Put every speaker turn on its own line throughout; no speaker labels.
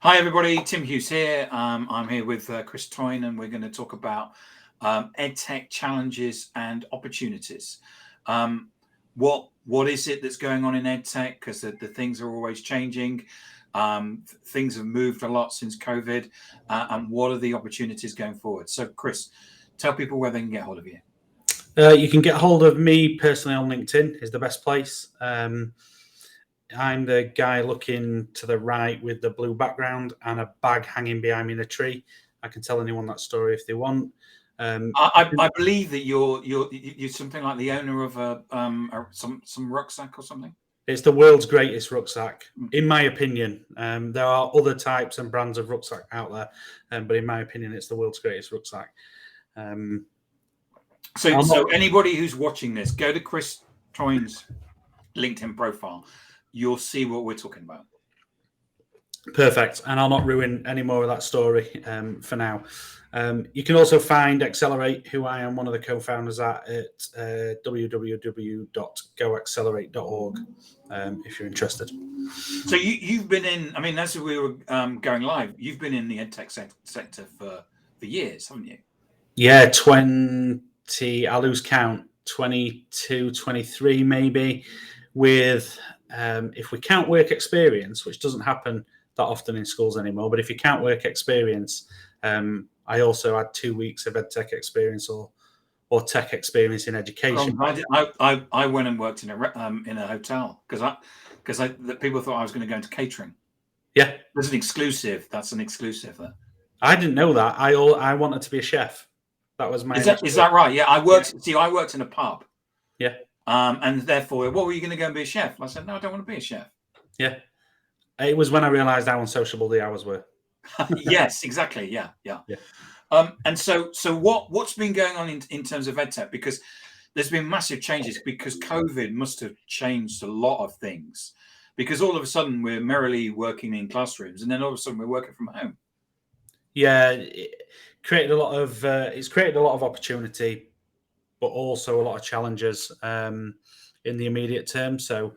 Hi everybody, Tim Hughes here. I'm here with Chris Toyne, and we're going to talk about EdTech challenges and opportunities. What is it that's going on in EdTech? Because the things are always changing. Things have moved a lot since COVID, and what are the opportunities going forward? So, Chris, tell people where they can get hold of you.
You can get hold of me personally on LinkedIn is the best place. I'm the guy looking to the right with the blue background and a bag hanging behind me in a tree. I can tell anyone that story if they want.
I believe that you're something like the owner of some rucksack or something.
It's the world's greatest rucksack, in my opinion. There are other types and brands of rucksack out there, but in my opinion, it's the world's greatest rucksack.
So anybody who's watching this, go to Chris Toyne's LinkedIn profile. You'll see what we're talking about.
Perfect. And I'll not ruin any more of that story for now. You can also find Accelerate, who I am one of the co-founders at www.goaccelerate.org if you're interested.
So you've been in, I mean, as we were going live, you've been in the EdTech sector for years, haven't you?
Yeah, 20, I lose count, 22, 23 maybe, with, if we count work experience, which doesn't happen that often in schools anymore, but if you count work experience, I also had 2 weeks of EdTech experience or tech experience in education.
I went and worked in a hotel because the people thought I was going to go into catering.
Yeah,
that's an exclusive. That's an exclusive there.
I didn't know that. I wanted to be a chef. That was my.
Is that right? Yeah, I worked. Yeah. See, I worked in a pub.
Yeah.
And therefore, what were you going to go and be a chef? I said, no, I don't want to be a chef.
Yeah. It was when I realised how unsociable the hours were.
Yes, exactly. Yeah. And so what's been going on in terms of EdTech? Because there's been massive changes because COVID must have changed a lot of things. Because all of a sudden we're merrily working in classrooms, and then all of a sudden we're working from home.
Yeah, it's created a lot of opportunity, but also a lot of challenges in the immediate term. So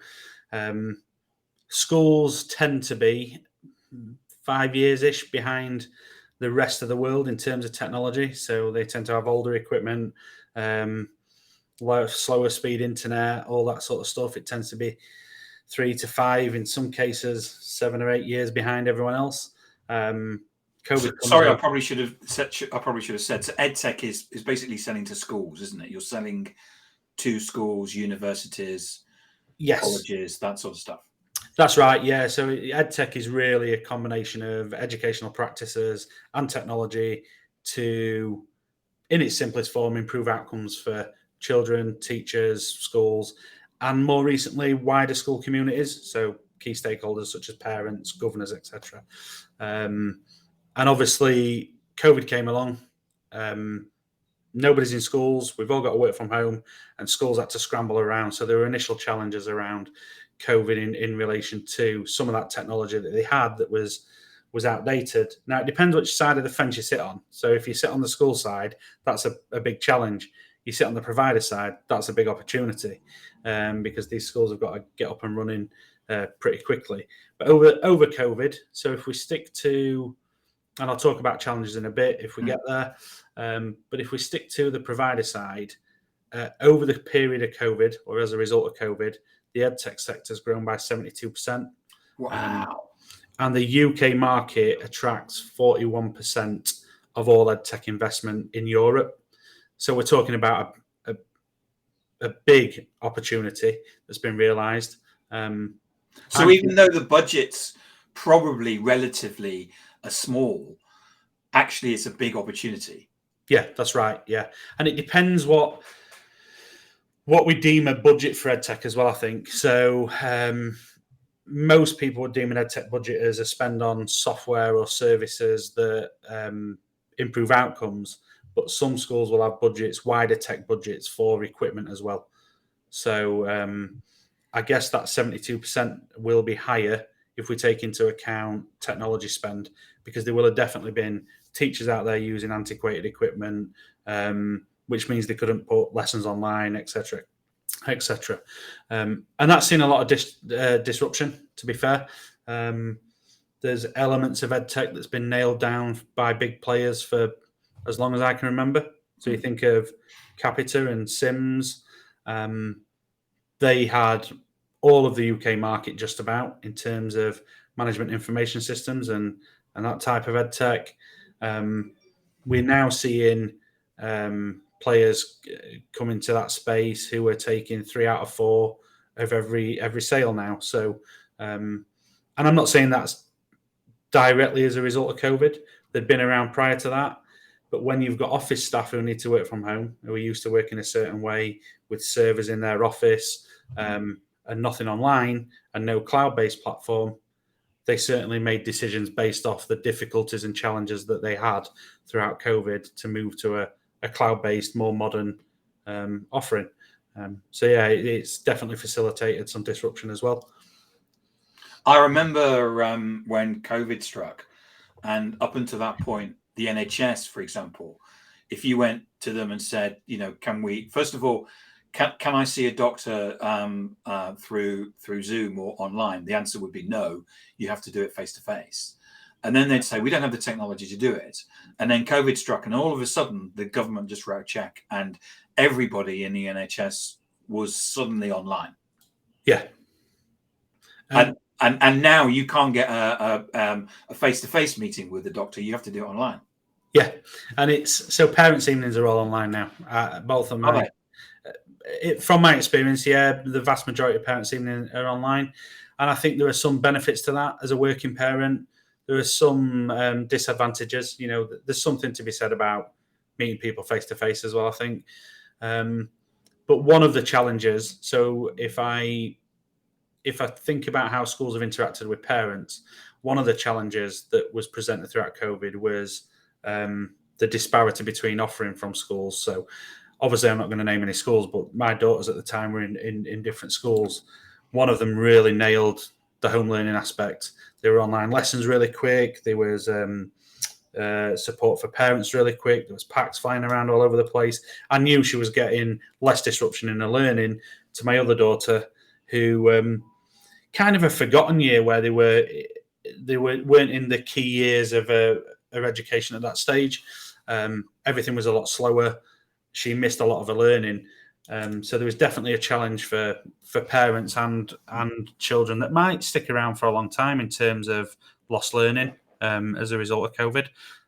schools tend to be 5 years-ish behind the rest of the world in terms of technology. So they tend to have older equipment, slower speed internet, all that sort of stuff. It tends to be 3 to 5, in some cases 7 or 8 years behind everyone else.
Sorry, I probably should have said. So EdTech is basically selling to schools, isn't it? You're selling to schools, universities,
yes,
colleges, that sort of stuff.
That's right. Yeah. So EdTech is really a combination of educational practices and technology to, in its simplest form, improve outcomes for children, teachers, schools, and more recently, wider school communities. So key stakeholders such as parents, governors, etc. And obviously, COVID came along. Nobody's in schools. We've all got to work from home, and schools had to scramble around. So there were initial challenges around COVID in relation to some of that technology that they had that was outdated. Now, it depends which side of the fence you sit on. So if you sit on the school side, that's a big challenge. You sit on the provider side, that's a big opportunity because these schools have got to get up and running pretty quickly. But over COVID, so if we stick to, and I'll talk about challenges in a bit if we get there, but if we stick to the provider side, over the period of COVID, or as a result of COVID, the EdTech sector has grown by 72%.
Wow.
And the UK market attracts 41% of all EdTech investment in Europe. So we're talking about a big opportunity that's been realised.
So even though the budgets probably relatively are small, actually it's a big opportunity.
Yeah, that's right. Yeah. And it depends what we deem a budget for EdTech as well, I think. So most people would deem an EdTech budget as a spend on software or services that improve outcomes, but some schools will have budgets, wider tech budgets for equipment as well. So I guess that 72% will be higher if we take into account technology spend, because there will have definitely been teachers out there using antiquated equipment, which means they couldn't put lessons online, etc., etc. And that's seen a lot of disruption, to be fair. There's There's elements of EdTech that's been nailed down by big players for as long as I can remember. So you think of Capita and Sims. They had all of the UK market just about in terms of management information systems and that type of EdTech. We're now seeing players come into that space who are taking 3 out of 4 of every sale now. So, and I'm not saying that's directly as a result of COVID. They'd been around prior to that. But when you've got office staff who need to work from home, who are used to working a certain way with servers in their office and nothing online and no cloud-based platform, they certainly made decisions based off the difficulties and challenges that they had throughout COVID to move to a cloud-based, more modern offering. So yeah, it's definitely facilitated some disruption as well.
I remember when COVID struck, and up until that point, the NHS, for example, if you went to them and said, can we, first of all, can I see a doctor through Zoom or online? The answer would be no. You have to do it face to face. And then they'd say, we don't have the technology to do it. And then COVID struck, and all of a sudden, the government just wrote a check, and everybody in the NHS was suddenly online.
Yeah.
And now you can't get a face-to-face meeting with the doctor. You have to do it online.
Yeah, and it's so parents' evenings are all online now. Both of them. From my experience, yeah, the vast majority of parents' evenings are online, and I think there are some benefits to that as a working parent. There are some disadvantages. There's something to be said about meeting people face to face as well, I think. But one of the challenges. So if I think about how schools have interacted with parents, one of the challenges that was presented throughout COVID was the disparity between offering from schools. So obviously I'm not going to name any schools, but my daughters at the time were in different schools. One of them really nailed the home learning aspect. There were online lessons really quick. There was support for parents really quick. There was packs flying around all over the place. I knew she was getting less disruption in her learning to my other daughter, who kind of a forgotten year where they weren't in the key years of her education at that stage. Everything was a lot slower. She missed a lot of her learning. So there was definitely a challenge for parents and children that might stick around for a long time in terms of lost learning as a result of COVID.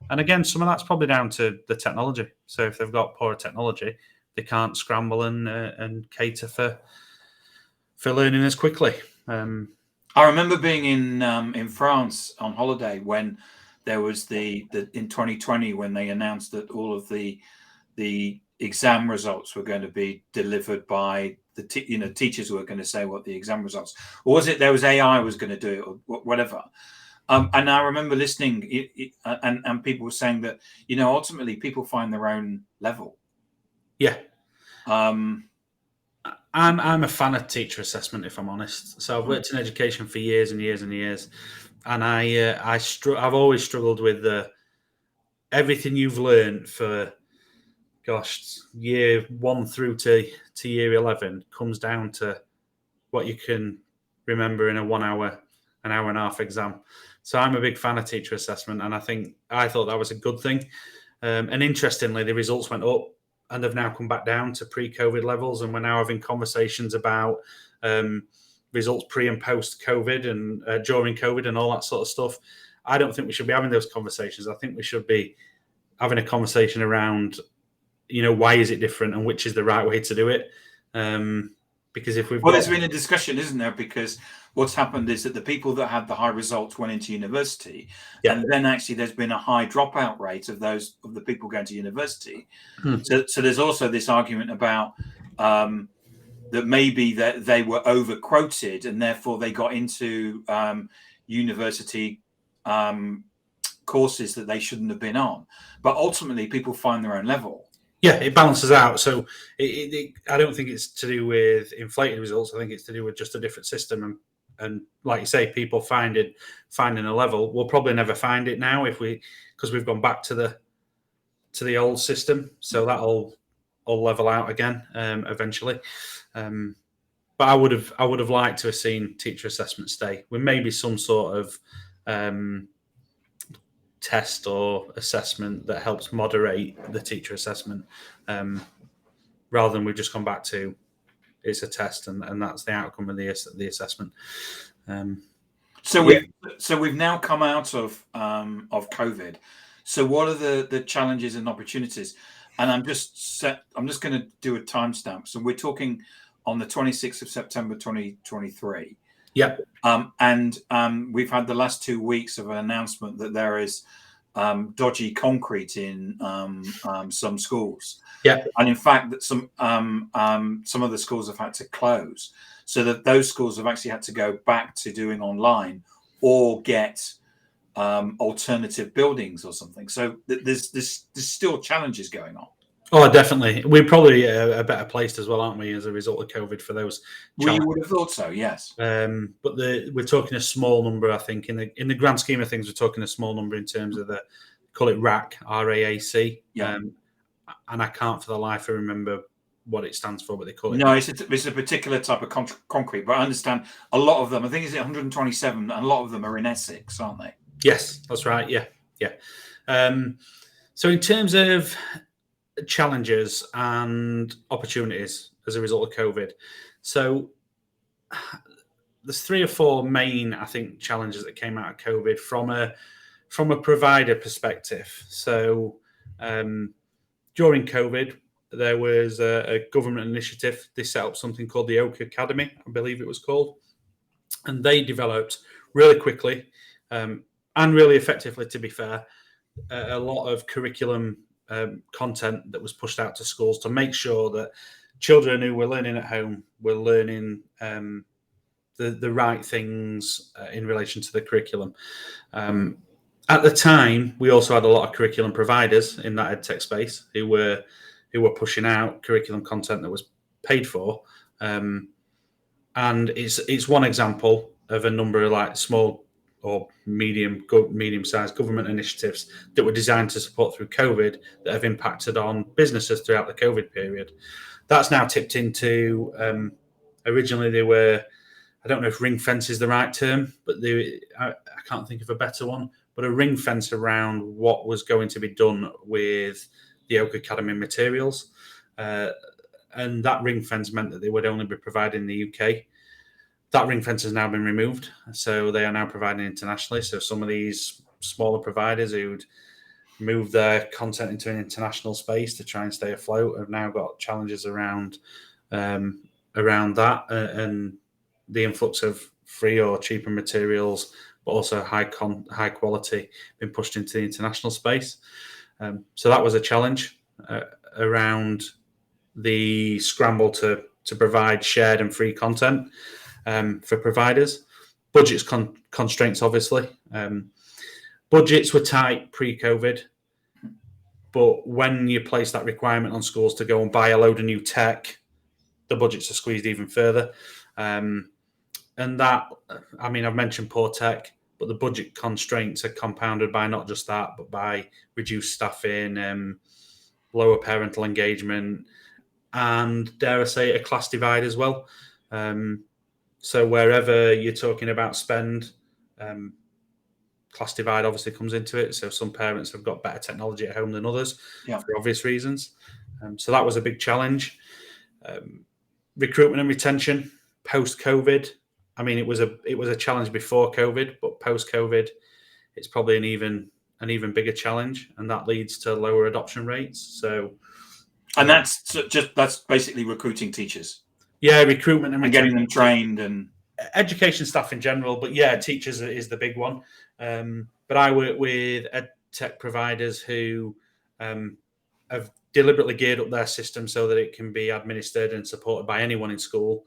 And again, some of that's probably down to the technology. So if they've got poor technology, they can't scramble and cater for learning as quickly.
I remember being in France on holiday when there was in 2020 when they announced that all of the exam results were going to be delivered by the teachers were going to say what the exam results, or was it there was AI was going to do it or whatever. And I remember listening and people were saying that ultimately people find their own level.
Yeah. I'm a fan of teacher assessment, if I'm honest. So I've worked in education for years and years and years, and I've always struggled with everything you've learned for, year 1 through to year 11 comes down to what you can remember in an hour and a half exam. So I'm a big fan of teacher assessment, and I thought that was a good thing. And interestingly, the results went up, and they've now come back down to pre-COVID levels, and we're now having conversations about results pre and post-COVID and during COVID and all that sort of stuff. I don't think we should be having those conversations. I think we should be having a conversation around, why is it different and which is the right way to do it. Because if
there's been a discussion, isn't there? Because what's happened is that the people that had the high results went into university, and then actually there's been a high dropout rate of the people going to university. So there's also this argument about that maybe that they were over quoted and therefore they got into university courses that they shouldn't have been on. But ultimately, people find their own level.
Yeah, it balances out. So I don't think it's to do with inflated results. I think it's to do with just a different system. And like you say, people finding a level. We'll probably never find it now because we've gone back to the old system. So that'll all level out again eventually. But I would have liked to have seen teacher assessment stay with maybe some sort of test or assessment that helps moderate the teacher assessment, rather than we've just gone back to it's a test and that's the outcome of the assessment.
So we've now come out of COVID. So what are the challenges and opportunities? And I'm just going to do a timestamp. So we're talking on the 26th of September 2023.
Yeah.
And we've had the last 2 weeks of an announcement that there is dodgy concrete in some schools.
Yeah.
And in fact, that some of the schools have had to close, so that those schools have actually had to go back to doing online or get alternative buildings or something. So there's still challenges going on.
Oh, definitely. We're probably a better placed as well, aren't we, as a result of COVID for those challenges?
Well, you would have thought so, yes.
But we're talking a small number, I think. In the grand scheme of things, we're talking a small number in terms of call it RAC, RAAC.
Yeah.
And I can't for the life of remember what it stands for, but they call it.
No, it's a particular type of concrete, but I understand a lot of them. I think it's 127, and a lot of them are in Essex, aren't they?
Yes, that's right. Yeah. So in terms of challenges and opportunities as a result of COVID, so there's 3 or 4 main, I think, challenges that came out of COVID from a provider perspective. So during COVID, there was a government initiative. They set up something called the Oak Academy, I believe it was called, and they developed really quickly and really effectively, to be fair, a lot of curriculum content that was pushed out to schools to make sure that children who were learning at home were learning the right things in relation to the curriculum. At the time, we also had a lot of curriculum providers in that edtech space who were pushing out curriculum content that was paid for, and it's one example of a number of like small or medium-sized government initiatives that were designed to support through COVID that have impacted on businesses throughout the COVID period. That's now tipped into, originally they were, I don't know if ring fence is the right term, but I can't think of a better one, but a ring fence around what was going to be done with the Oak Academy materials. And that ring fence meant that they would only be provided in the UK. That ring fence has now been removed, so they are now providing internationally. So some of these smaller providers who'd moved their content into an international space to try and stay afloat have now got challenges around that and the influx of free or cheaper materials, but also high quality being pushed into the international space. So that was a challenge around the scramble to provide shared and free content for providers. Budgets constraints, obviously. Budgets were tight pre-COVID, but when you place that requirement on schools to go and buy a load of new tech, the budgets are squeezed even further. And that, I mean, I've mentioned poor tech, but the budget constraints are compounded by not just that, but by reduced staffing, lower parental engagement, and dare I say, a class divide as well. So wherever you're talking about spend, class divide obviously comes into it. So some parents have got better technology at home than others for obvious reasons. So that was a big challenge. Recruitment and retention post-COVID. I mean, it was a challenge before COVID, but post-COVID, it's probably an even bigger challenge, and that leads to lower adoption rates. So,
and that's basically recruiting teachers.
Yeah, recruitment and
getting them trained and
education staff in general. But yeah, teachers is the big one. But I work with edtech providers who have deliberately geared up their system so that it can be administered and supported by anyone in school.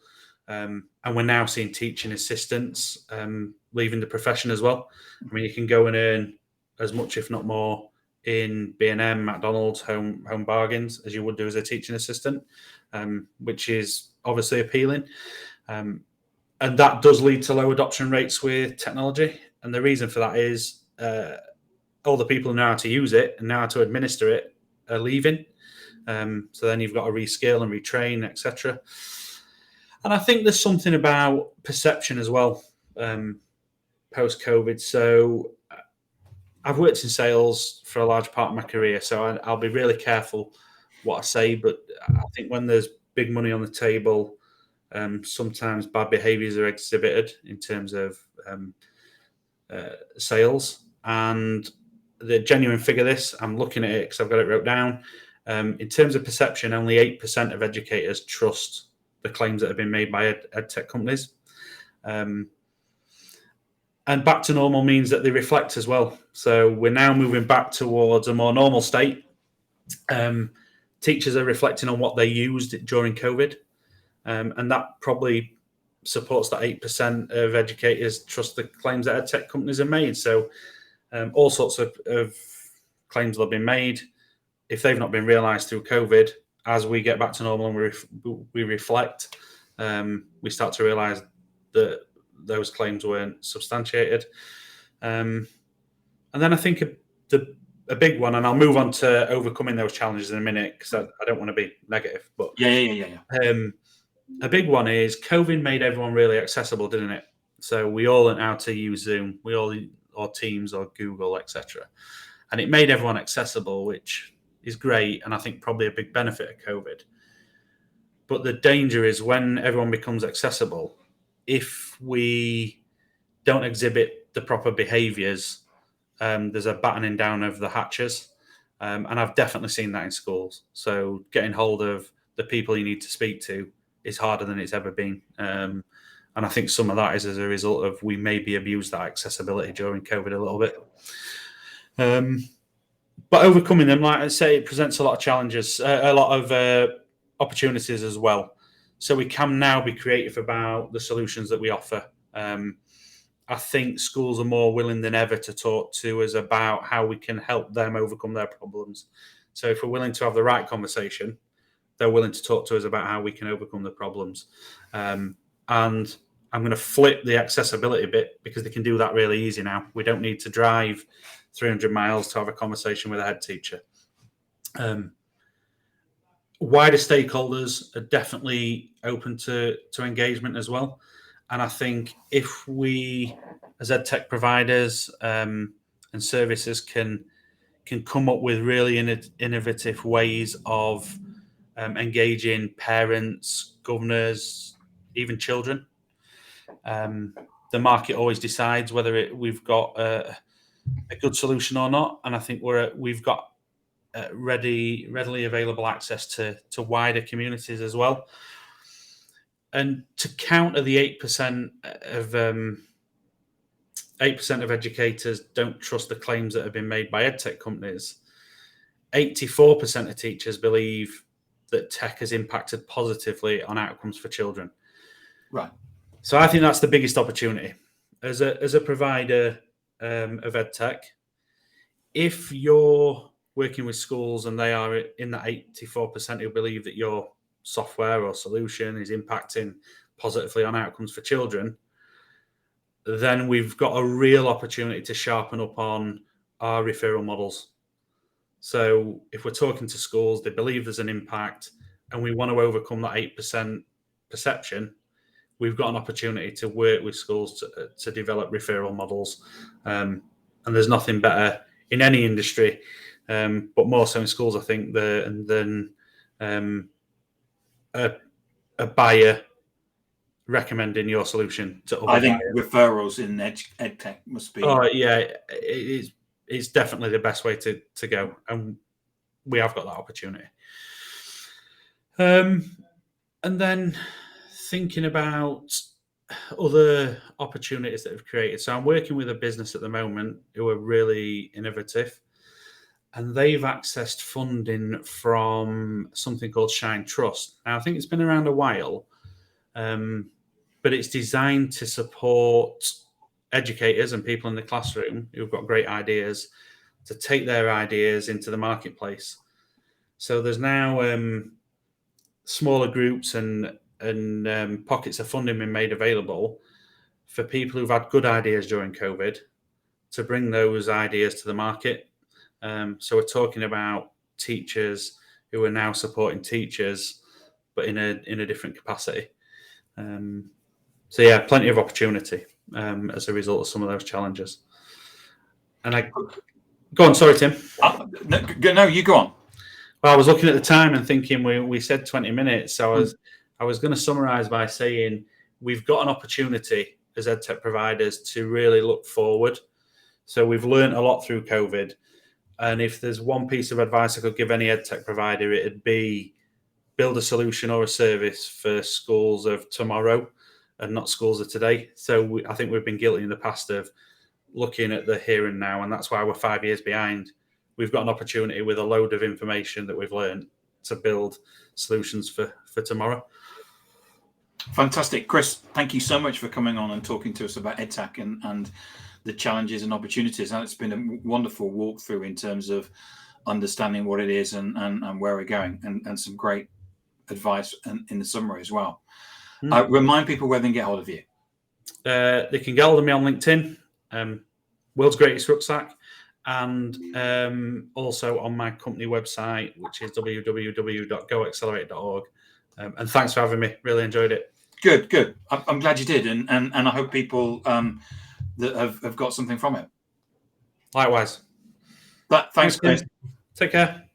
And we're now seeing teaching assistants leaving the profession as well. I mean, you can go and earn as much, if not more, in B&M, McDonald's, Home Bargains as you would do as a teaching assistant, which is obviously appealing. And that does lead to low adoption rates with technology. And the reason for that is all the people who know how to use it and know how to administer it are leaving. So then you've got to reskill and retrain, etc. And I think there's something about perception as well. post-COVID. So I've worked in sales for a large part of my career, so I'll be really careful what I say. But I think when there's big money on the table, sometimes bad behaviours are exhibited in terms of sales. And the genuine figure, this, I'm looking at it because I've got it wrote down. In terms of perception, only 8% of educators trust the claims that have been made by edtech companies. And back to normal means that they reflect as well. So we're now moving back towards a more normal state. Teachers are reflecting on what they used during COVID. And that probably supports that 8% of educators trust the claims that edtech companies have made. So all sorts of claims that have been made. If they've not been realised through COVID, as we get back to normal and we reflect, we start to realise that those claims weren't substantiated. And then I think a big one, and I'll move on to overcoming those challenges in a minute because I don't want to be negative. But a big one is COVID made everyone really accessible, didn't it? So we all learned how to use Zoom, or Teams or Google, etc. And it made everyone accessible, which is great, and I think probably a big benefit of COVID. But the danger is when everyone becomes accessible, if we don't exhibit the proper behaviours, there's a battening down of the hatches. And I've definitely seen that in schools. So getting hold of the people you need to speak to is harder than it's ever been. And I think some of that is as a result of we maybe abused that accessibility during COVID a little bit. But overcoming them, like I say, it presents a lot of challenges, a lot of opportunities as well. So we can now be creative about the solutions that we offer. I think schools are more willing than ever to talk to us about how we can help them overcome their problems. So if we're willing to have the right conversation, they're willing to talk to us about how we can overcome the problems. And I'm going to flip the accessibility bit because they can do that really easy now. We don't need to drive 300 miles to have a conversation with a head teacher. Wider stakeholders are definitely open to engagement as well. And I think if we, as EdTech providers and services, can come up with really innovative ways of engaging parents, governors, even children, the market always decides whether we've got a good solution or not. And I think we've got readily available access to wider communities as well. And to counter the 8% of educators don't trust the claims that have been made by edtech companies, 84% of teachers believe that tech has impacted positively on outcomes for children.
Right.
So I think that's the biggest opportunity as a provider of edtech. If you're working with schools and they are in that 84% who believe that your software or solution is impacting positively on outcomes for children, then we've got a real opportunity to sharpen up on our referral models. So if we're talking to schools, they believe there's an impact and we want to overcome that 8% perception, we've got an opportunity to work with schools to develop referral models. And there's nothing better in any industry, but more so in schools, I think, than a buyer recommending your solution to other
I think
buyers.
Referrals in EdTech must be.
Oh yeah, it's definitely the best way to go, and we have got that opportunity. And then thinking about other opportunities that have created. So I'm working with a business at the moment who are really innovative, and they've accessed funding from something called Shine Trust. Now, I think it's been around a while, but it's designed to support educators and people in the classroom who've got great ideas to take their ideas into the marketplace. So there's now smaller groups and pockets of funding being made available for people who've had good ideas during COVID to bring those ideas to the market. So we're talking about teachers who are now supporting teachers, but in a different capacity. So yeah, plenty of opportunity. as a result of some of those challenges. And I go on, sorry, Tim.
No, you go on.
Well, I was looking at the time and thinking we said 20 minutes. So I was going to summarise by saying we've got an opportunity as EdTech providers to really look forward. So we've learned a lot through COVID. And if there's one piece of advice I could give any EdTech provider, it'd be build a solution or a service for schools of tomorrow and not schools of today. So I think we've been guilty in the past of looking at the here and now, and that's why we're 5 years behind. We've got an opportunity with a load of information that we've learned to build solutions for tomorrow.
Fantastic. Chris, thank you so much for coming on and talking to us about EdTech and the challenges and opportunities. And it's been a wonderful walkthrough in terms of understanding what it is and where we're going, and some great advice in the summary as well. Remind people where they can get hold of you.
They can get hold of me on LinkedIn, World's Greatest Rucksack, and also on my company website, which is www.goaccelerate.org. And thanks for having me. Really enjoyed it.
Good. I'm glad you did, and I hope people that have got something from it.
Likewise.
Thanks, Chris.
Take care.